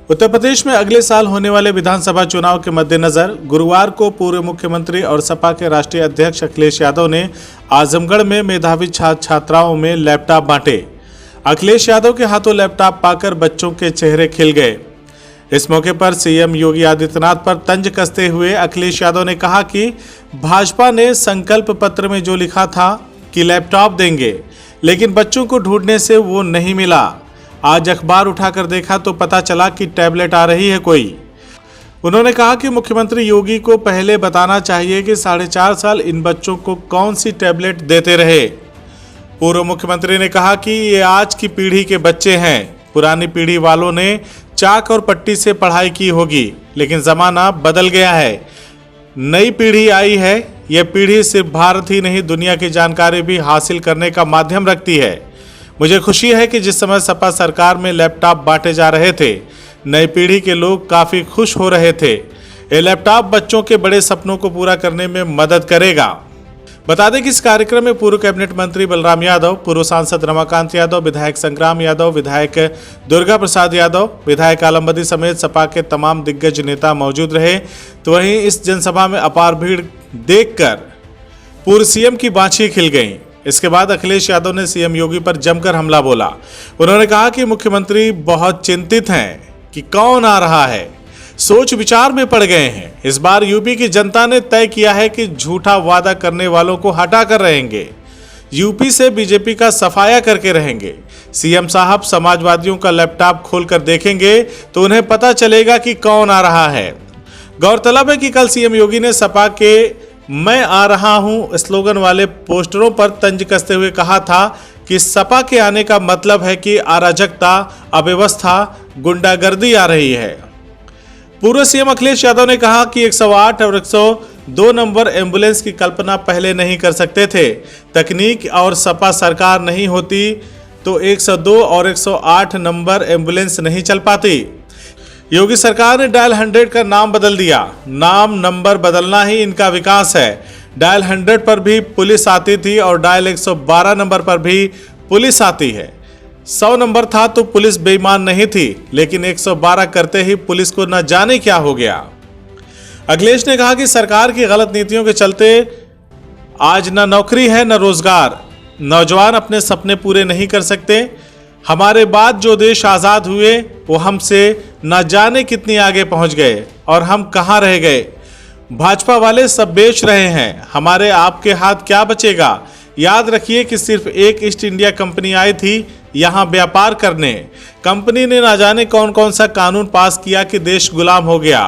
उत्तर प्रदेश में अगले साल होने वाले विधानसभा चुनाव के मद्देनजर गुरुवार को पूर्व मुख्यमंत्री और सपा के राष्ट्रीय अध्यक्ष अखिलेश यादव ने आजमगढ़ में मेधावी छात्र छात्राओं में लैपटॉप बांटे। अखिलेश यादव के हाथों लैपटॉप पाकर बच्चों के चेहरे खिल गए। इस मौके पर सीएम योगी आदित्यनाथ पर तंज कसते हुए अखिलेश यादव ने कहा कि भाजपा ने संकल्प पत्र में जो लिखा था कि लैपटॉप देंगे, लेकिन बच्चों को ढूंढने से वो नहीं मिला। आज अखबार उठाकर देखा तो पता चला कि टैबलेट आ रही है कोई। उन्होंने कहा कि मुख्यमंत्री योगी को पहले बताना चाहिए कि 4.5 साल इन बच्चों को कौन सी टैबलेट देते रहे। पूर्व मुख्यमंत्री ने कहा कि ये आज की पीढ़ी के बच्चे हैं। पुरानी पीढ़ी वालों ने चाक और पट्टी से पढ़ाई की होगी, लेकिन ज़माना बदल गया है। नई पीढ़ी आई है। यह पीढ़ी सिर्फ भारत ही नहीं, दुनिया की जानकारी भी हासिल करने का माध्यम रखती है। मुझे खुशी है कि जिस समय सपा सरकार में लैपटॉप बांटे जा रहे थे, नई पीढ़ी के लोग काफ़ी खुश हो रहे थे। ये लैपटॉप बच्चों के बड़े सपनों को पूरा करने में मदद करेगा। बता दें कि इस कार्यक्रम में पूर्व कैबिनेट मंत्री बलराम यादव, पूर्व सांसद रमाकांत यादव, विधायक संग्राम यादव, विधायक दुर्गा प्रसाद यादव, विधायक आलमबदी समेत सपा के तमाम दिग्गज नेता मौजूद रहे। तो वहीं इस जनसभा में अपार भीड़ देखकर पूर्व सीएम की बाछी खिल गई। इसके बाद अखिलेश यादव ने सीएम योगी पर जमकर हमला बोला। उन्होंने कहा कि मुख्यमंत्री बहुत चिंतित हैं कि कौन आ रहा है, सोच विचार में पड़ गए हैं। इस बार यूपी की जनता ने तय किया है कि झूठा वादा करने वालों को हटा कर रहेंगे। यूपी से बीजेपी का सफाया करके रहेंगे। सीएम साहब समाजवादियों का लैपटॉप खोलकर देखेंगे तो उन्हें पता चलेगा कि कौन आ रहा है। गौरतलब है कि कल सीएम योगी ने सपा के मैं आ रहा हूं स्लोगन वाले पोस्टरों पर तंज कसते हुए कहा था कि सपा के आने का मतलब है कि अराजकता, अव्यवस्था, गुंडागर्दी आ रही है। पूर्व सीएम अखिलेश यादव ने कहा कि 108 और 102 नंबर एम्बुलेंस की कल्पना पहले नहीं कर सकते थे। तकनीक और सपा सरकार नहीं होती तो 102 और 108 नंबर एम्बुलेंस नहीं चल पाती। योगी सरकार ने डायल 100 का नाम बदल दिया। नाम नंबर बदलना ही इनका विकास है। डायल 100 पर भी पुलिस आती थी और डायल 112 नंबर पर भी पुलिस आती है। 100 नंबर था तो पुलिस बेईमान नहीं थी, लेकिन 112 करते ही पुलिस को न जाने क्या हो गया। अखिलेश ने कहा कि सरकार की गलत नीतियों के चलते आज न नौकरी है न रोजगार। नौजवान अपने सपने पूरे नहीं कर सकते। हमारे बाद जो देश आज़ाद हुए वो हमसे न जाने कितनी आगे पहुंच गए और हम कहां रह गए। भाजपा वाले सब बेच रहे हैं। हमारे आपके हाथ क्या बचेगा। याद रखिए कि सिर्फ एक ईस्ट इंडिया कंपनी आई थी यहां व्यापार करने। कंपनी ने ना जाने कौन कौन सा कानून पास किया कि देश गुलाम हो गया।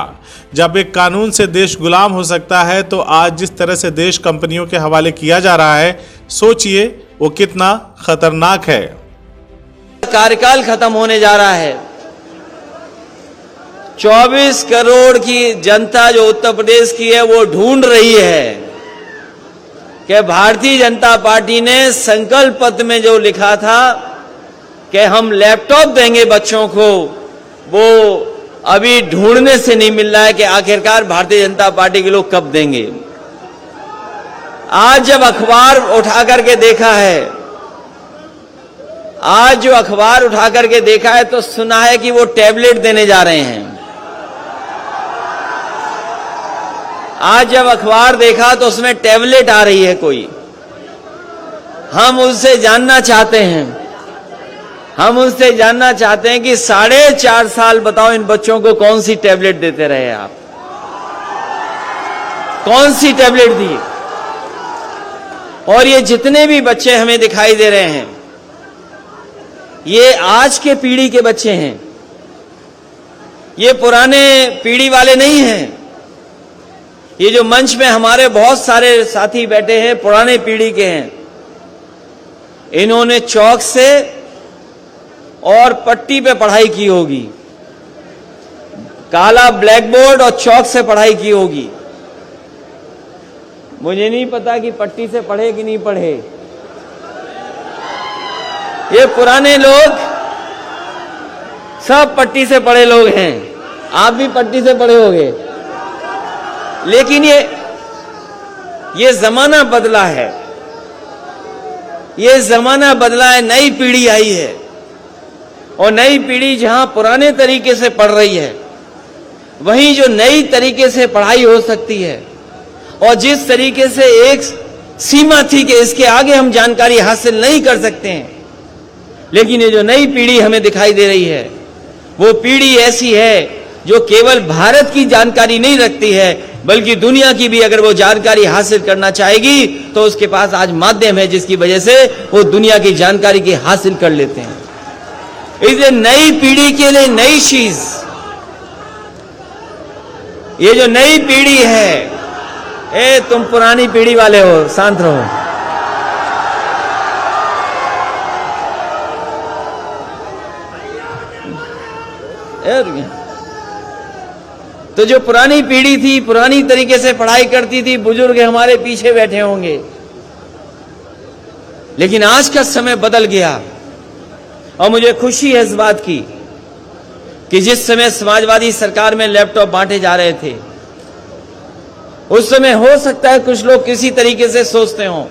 जब एक कानून से देश गुलाम हो सकता है तो आज जिस तरह से देश कंपनियों के हवाले किया जा रहा है, सोचिए वो कितना खतरनाक है। कार्यकाल खत्म होने जा रहा है। 24 करोड़ की जनता जो उत्तर प्रदेश की है वो ढूंढ रही है कि भारतीय जनता पार्टी ने संकल्प पत्र में जो लिखा था कि हम लैपटॉप देंगे बच्चों को, वो अभी ढूंढने से नहीं मिल रहा है कि आखिरकार भारतीय जनता पार्टी के लोग कब देंगे। आज जब अखबार उठा करके देखा है, आज जो अखबार उठा करके देखा है तो सुना है कि वो टैबलेट देने जा रहे हैं। आज जब अखबार देखा तो उसमें टैबलेट आ रही है कोई। हम उससे जानना चाहते हैं, कि 4.5 साल बताओ इन बच्चों को कौन सी टैबलेट देते रहे आप, कौन सी टैबलेट दी। और ये जितने भी बच्चे हमें दिखाई दे रहे हैं ये आज के पीढ़ी के बच्चे हैं, ये पुराने पीढ़ी वाले नहीं हैं। ये जो मंच में हमारे बहुत सारे साथी बैठे हैं पुराने पीढ़ी के हैं। इन्होंने चौक से और पट्टी पे पढ़ाई की होगी, काला ब्लैक बोर्ड और चौक से पढ़ाई की होगी। मुझे नहीं पता कि पट्टी से पढ़े कि नहीं पढ़े। ये पुराने लोग सब पट्टी से पढ़े लोग हैं। आप भी पट्टी से पढ़े होंगे, लेकिन ये जमाना बदला है। ये जमाना बदला है, नई पीढ़ी आई है। और नई पीढ़ी जहां पुराने तरीके से पढ़ रही है, वहीं जो नई तरीके से पढ़ाई हो सकती है और जिस तरीके से एक सीमा थी कि इसके आगे हम जानकारी हासिल नहीं कर सकते हैं, लेकिन ये जो नई पीढ़ी हमें दिखाई दे रही है, वो पीढ़ी ऐसी है जो केवल भारत की जानकारी नहीं रखती है, बल्कि दुनिया की भी अगर वो जानकारी हासिल करना चाहेगी तो उसके पास आज माध्यम है जिसकी वजह से वो दुनिया की जानकारी की हासिल कर लेते हैं। इसलिए नई पीढ़ी के लिए नई चीज, ये जो नई पीढ़ी है, तुम पुरानी पीढ़ी वाले हो, शांत रहो। तो जो पुरानी पीढ़ी थी, पुरानी तरीके से पढ़ाई करती थी, बुजुर्ग हमारे पीछे बैठे होंगे, लेकिन आज का समय बदल गया। और मुझे खुशी है इस बात की कि जिस समय समाजवादी सरकार में लैपटॉप बांटे जा रहे थे, उस समय हो सकता है कुछ लोग किसी तरीके से सोचते हों,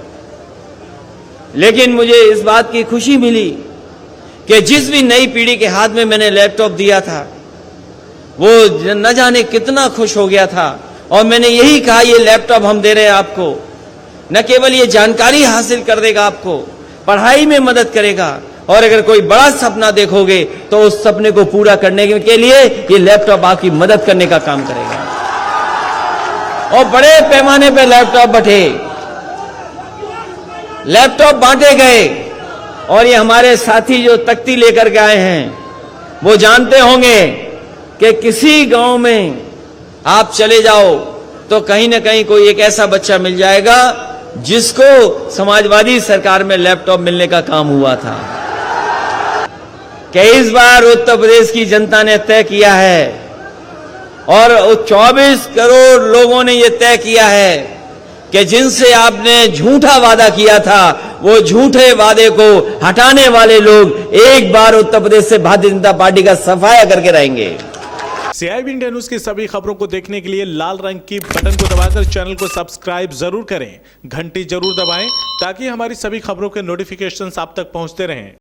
लेकिन मुझे इस बात की खुशी मिली कि जिस भी नई पीढ़ी के हाथ में मैंने लैपटॉप दिया था, वो न जाने कितना खुश हो गया था। और मैंने यही कहा, ये लैपटॉप हम दे रहे हैं आपको, न केवल ये जानकारी हासिल कर देगा, आपको पढ़ाई में मदद करेगा, और अगर कोई बड़ा सपना देखोगे तो उस सपने को पूरा करने के लिए ये लैपटॉप आपकी मदद करने का काम करेगा। और बड़े पैमाने पर लैपटॉप बांटे गए। और ये हमारे साथी जो तख्ती लेकर के आए हैं, वो जानते होंगे कि किसी गांव में आप चले जाओ तो कहीं ना कहीं कोई एक ऐसा बच्चा मिल जाएगा जिसको समाजवादी सरकार में लैपटॉप मिलने का काम हुआ था। कि इस बार उत्तर प्रदेश की जनता ने तय किया है, और 24 करोड़ लोगों ने यह तय किया है कि जिनसे आपने झूठा वादा किया था, वो झूठे वादे को हटाने वाले लोग एक बार उत्तर प्रदेश से भारतीय जनता पार्टी का सफाया करके रहेंगे। CIB इंडिया न्यूज की सभी खबरों को देखने के लिए लाल रंग की बटन को दबाकर चैनल को सब्सक्राइब जरूर करें, घंटी जरूर दबाएं ताकि हमारी सभी खबरों के नोटिफिकेशंस आप तक पहुंचते रहें।